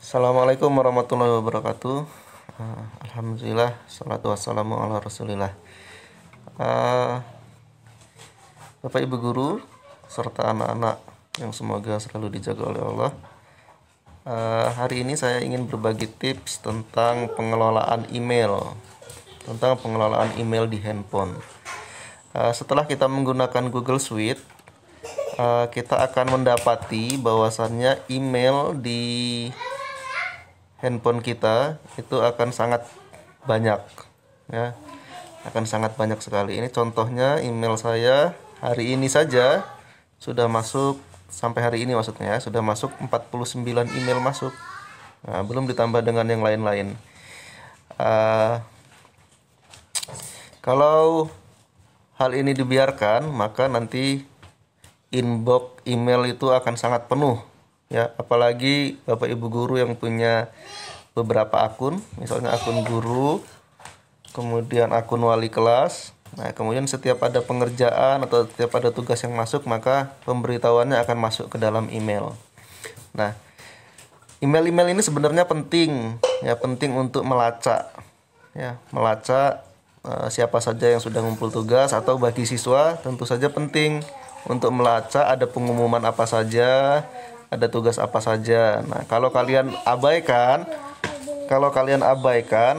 Assalamualaikum warahmatullahi wabarakatuh. Alhamdulillah, salatu wassalamu ala rasulillah. Bapak Ibu Guru serta anak-anak yang semoga selalu dijaga oleh Allah. Hari ini saya ingin berbagi tips tentang pengelolaan email, di handphone. Setelah kita menggunakan Google Suite, kita akan mendapati bahwasannya email di handphone kita itu akan sangat banyak, ya, akan sangat banyak sekali. Ini contohnya email saya hari ini saja sudah masuk, sampai hari ini maksudnya sudah masuk 49 email masuk. Nah, belum ditambah dengan yang lain-lain. Kalau hal ini dibiarkan, maka nanti inbox email itu akan sangat penuh, ya, apalagi Bapak Ibu guru yang punya beberapa akun, misalnya akun guru, kemudian akun wali kelas. Nah, kemudian setiap ada pengerjaan atau setiap ada tugas yang masuk, maka pemberitahuannya akan masuk ke dalam email. Nah, email-email ini sebenarnya penting, ya, penting untuk melacak, ya, melacak siapa saja yang sudah ngumpul tugas, atau bagi siswa tentu saja penting untuk melacak ada pengumuman apa saja, ada tugas apa saja. Nah, kalau kalian abaikan,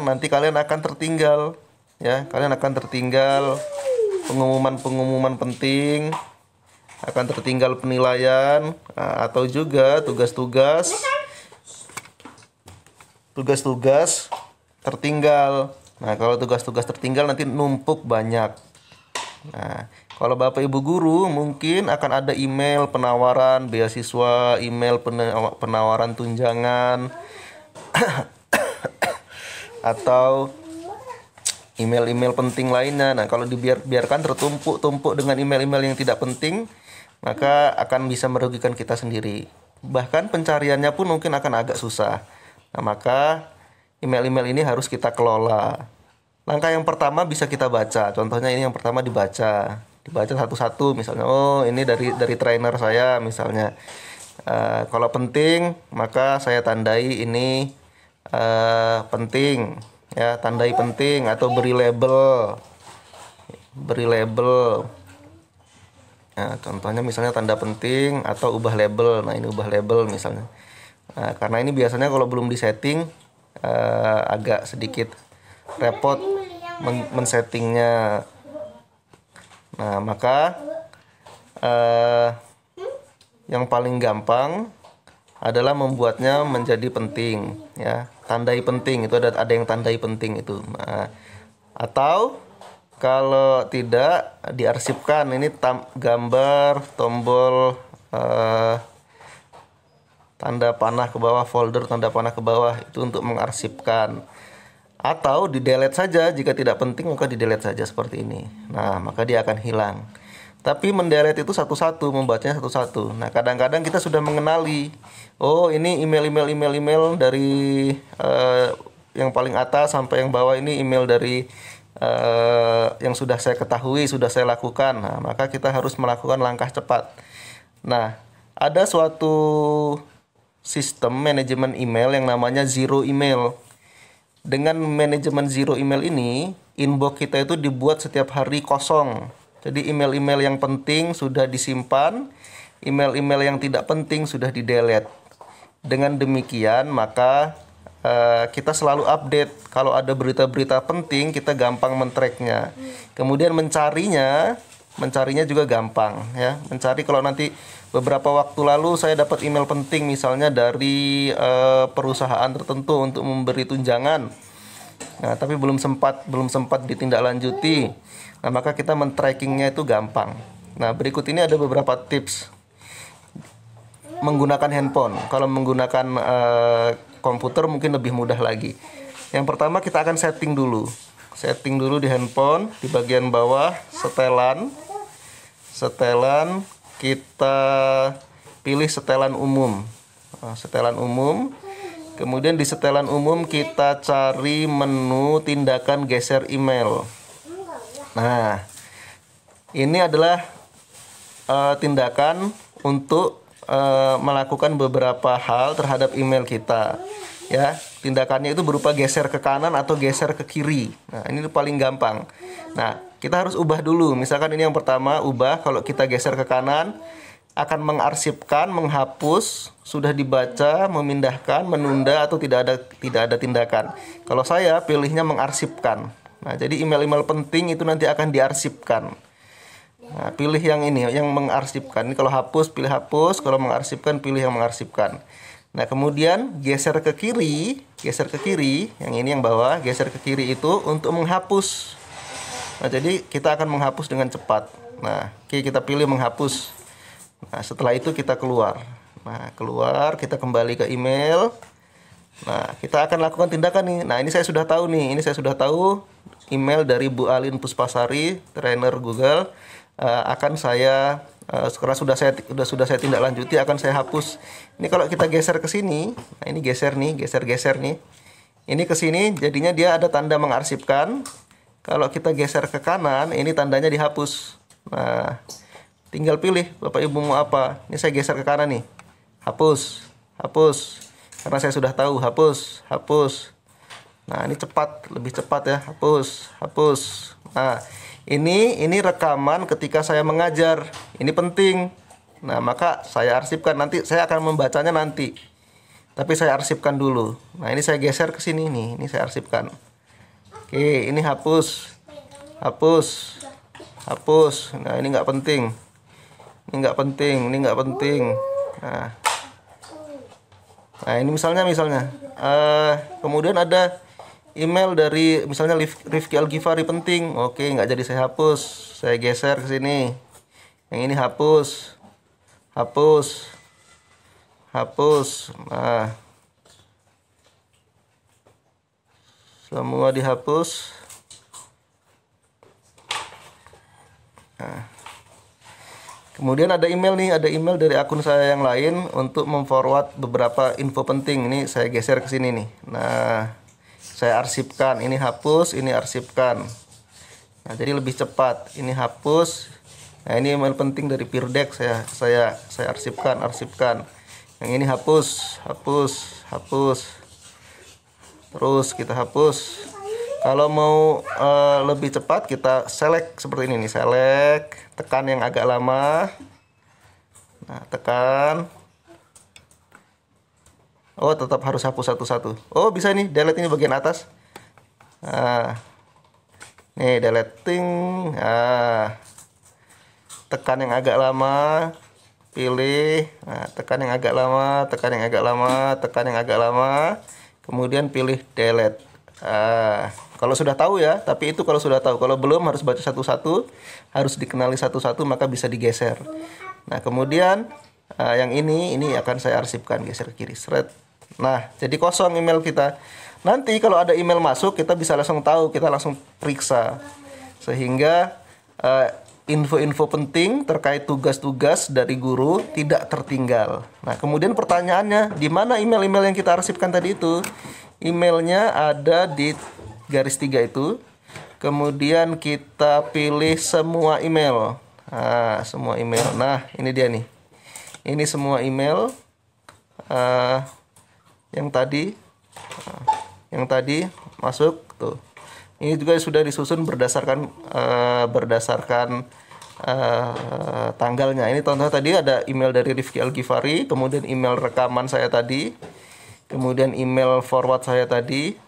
nanti kalian akan tertinggal, ya, kalian akan tertinggal pengumuman-pengumuman penting, akan tertinggal penilaian, atau juga tugas-tugas tertinggal. Nah, kalau tugas-tugas tertinggal nanti numpuk banyak. Nah, kalau Bapak Ibu guru mungkin akan ada email penawaran beasiswa, email penawaran tunjangan, atau email-email penting lainnya. Nah, kalau dibiarkan tertumpuk-tumpuk dengan email-email yang tidak penting, maka akan bisa merugikan kita sendiri. Bahkan pencariannya pun mungkin akan agak susah. Nah, maka email-email ini harus kita kelola. Langkah yang pertama bisa kita baca. Contohnya ini yang pertama dibaca satu-satu. Misalnya, oh, ini dari trainer saya misalnya. Kalau penting, maka saya tandai ini penting, ya, tandai penting, atau beri label. Nah, contohnya misalnya tanda penting atau ubah label. Nah, ini ubah label misalnya. Nah, karena ini biasanya kalau belum disetting agak sedikit repot men-settingnya. Nah, maka yang paling gampang adalah membuatnya menjadi penting, ya. Tandai penting itu ada yang tandai penting itu. Nah, atau kalau tidak, diarsipkan. Ini gambar tombol tanda panah ke bawah, folder tanda panah ke bawah, itu untuk mengarsipkan. Atau di delete saja, jika tidak penting maka di delete saja seperti ini. Nah, maka dia akan hilang. Tapi mendelete itu satu-satu, membacanya satu-satu. Nah, kadang-kadang kita sudah mengenali, oh, ini email dari yang paling atas sampai yang bawah ini email dari yang sudah saya ketahui, sudah saya lakukan. Nah, maka kita harus melakukan langkah cepat. Nah, ada suatu sistem manajemen email yang namanya zero email. Dengan manajemen zero email ini, inbox kita itu dibuat setiap hari kosong. Jadi email-email yang penting sudah disimpan, email-email yang tidak penting sudah di-delete. Dengan demikian, maka kita selalu update. Kalau ada berita-berita penting, kita gampang men-tracknya. Kemudian mencarinya juga gampang, ya. Mencari kalau nanti beberapa waktu lalu saya dapat email penting misalnya dari perusahaan tertentu untuk memberi tunjangan. Nah, tapi belum sempat ditindaklanjuti. Nah, maka kita men-trackingnya itu gampang. Nah, berikut ini ada beberapa tips menggunakan handphone. Kalau menggunakan komputer mungkin lebih mudah lagi. Yang pertama, kita akan setting dulu di handphone, di bagian bawah setelan, kita pilih setelan umum. Kemudian di setelan umum kita cari menu tindakan geser email. Nah, ini adalah tindakan untuk melakukan beberapa hal terhadap email kita. Ya, tindakannya itu berupa geser ke kanan atau geser ke kiri. Nah, ini paling gampang. Nah, kita harus ubah dulu. Misalkan ini yang pertama, ubah. Kalau kita geser ke kanan, akan mengarsipkan, menghapus, sudah dibaca, memindahkan, menunda, atau tidak ada tindakan. Kalau saya pilihnya mengarsipkan. Nah, jadi email-email penting itu nanti akan diarsipkan. Nah, pilih yang ini, yang mengarsipkan. Ini kalau hapus, pilih hapus. Kalau mengarsipkan, pilih yang mengarsipkan. Nah, kemudian geser ke kiri, yang ini yang bawah, geser ke kiri itu untuk menghapus. Nah, jadi kita akan menghapus dengan cepat. Nah, oke, kita pilih menghapus. Nah, setelah itu kita keluar. Nah, keluar, kita kembali ke email. Nah, kita akan lakukan tindakan nih. Nah, ini saya sudah tahu nih, email dari Bu Alin Puspasari, trainer Google, akan saya sekarang sudah saya tindak lanjuti, akan saya hapus. Ini kalau kita geser ke sini, nah ini geser nih, geser nih. Ini ke sini, jadinya dia ada tanda mengarsipkan. Kalau kita geser ke kanan, ini tandanya dihapus. Nah, tinggal pilih Bapak Ibu mau apa. Ini saya geser ke kanan nih, hapus. Karena saya sudah tahu, hapus. Nah, ini lebih cepat ya, hapus. Nah, ini rekaman ketika saya mengajar. Ini penting. Nah, maka saya arsipkan, nanti saya akan membacanya nanti. Tapi saya arsipkan dulu. Nah, ini saya geser ke sini nih. Ini saya arsipkan. Oke, ini hapus. Nah, ini nggak penting. Ini nggak penting. Nah, ini misalnya. Kemudian ada email dari misalnya Rifki Al-Ghifari penting. Oke, nggak jadi saya hapus. Saya geser ke sini. Yang ini hapus. Nah, semua dihapus. Nah, kemudian ada email dari akun saya yang lain untuk memforward beberapa info penting. Ini saya geser ke sini nih. Nah, saya arsipkan, ini hapus, ini arsipkan. Nah, jadi lebih cepat. Ini hapus. Nah, ini email penting dari Peerdeck, saya arsipkan. Yang ini hapus. Terus kita hapus. Kalau mau lebih cepat, kita select seperti ini nih, tekan yang agak lama. Nah, tekan. Oh, tetap harus hapus satu-satu. Oh, bisa nih, delete ini bagian atas. Nah, nih deleting. Nah, tekan yang agak lama, pilih. Nah, tekan yang agak lama, kemudian pilih delete. Kalau sudah tahu ya, tapi itu kalau sudah tahu. Kalau belum, harus baca satu-satu, harus dikenali satu-satu, maka bisa digeser. Nah, kemudian yang ini akan saya arsipkan, geser ke kiri, seret. Nah, jadi kosong email kita. Nanti kalau ada email masuk, kita bisa langsung tahu, kita langsung periksa. Sehingga info-info penting terkait tugas-tugas dari guru tidak tertinggal. Nah, kemudian pertanyaannya, di mana email-email yang kita arsipkan tadi itu? Emailnya ada di garis 3 itu. Kemudian kita pilih semua email. Nah, semua email. Nah, ini dia nih. Ini semua email yang tadi masuk tuh. Ini juga sudah disusun berdasarkan tanggalnya. Ini contoh tadi ada email dari Rifki Al-Ghifari, kemudian email rekaman saya tadi, kemudian email forward saya tadi,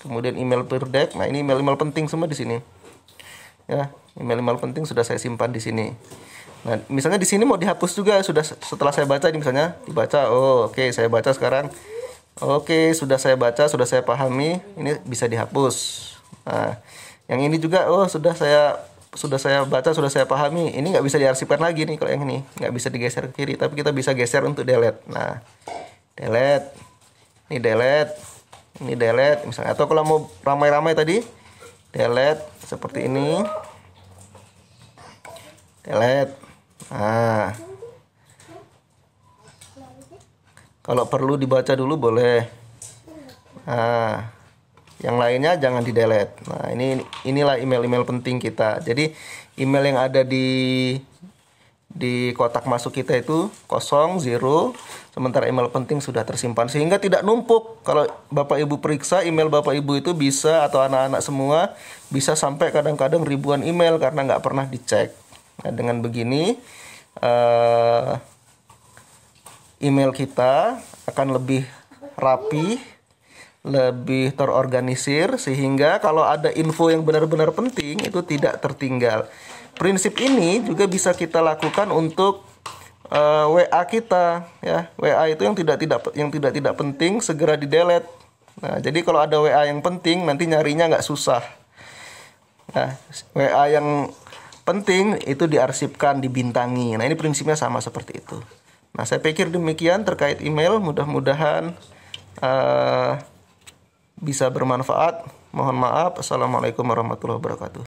kemudian email Peerdeck. Nah, ini email-email penting semua di sini. Ya, email-email penting sudah saya simpan di sini. Nah, misalnya di sini mau dihapus juga, sudah setelah saya baca ini misalnya dibaca. Oh, oke, saya baca sekarang. Oke, sudah saya baca, sudah saya pahami, ini bisa dihapus. Nah, yang ini juga, oh sudah saya baca, sudah saya pahami, ini nggak bisa diarsipkan lagi nih. Kalau yang ini nggak bisa digeser ke kiri, tapi kita bisa geser untuk delete. Nah, delete, ini delete misalnya. Atau kalau mau ramai-ramai tadi, delete seperti ini, delete. Nah, kalau perlu dibaca dulu boleh. Nah, yang lainnya jangan di delete. Nah, inilah email-email penting kita. Jadi email yang ada di di kotak masuk kita itu kosong, zero, sementara email penting sudah tersimpan sehingga tidak numpuk. Kalau Bapak Ibu periksa email Bapak Ibu itu bisa, atau anak-anak semua bisa sampai kadang-kadang ribuan email karena nggak pernah dicek. Nah, dengan begini email kita akan lebih rapi, lebih terorganisir, sehingga kalau ada info yang benar-benar penting itu tidak tertinggal. Prinsip ini juga bisa kita lakukan untuk WA kita, ya. WA itu yang tidak penting segera di delete. Nah, jadi kalau ada WA yang penting nanti nyarinya nggak susah. Nah, WA yang penting itu diarsipkan, dibintangi. Nah, ini prinsipnya sama seperti itu. Nah, saya pikir demikian terkait email. Mudah-mudahan bisa bermanfaat. Mohon maaf. Assalamualaikum warahmatullahi wabarakatuh.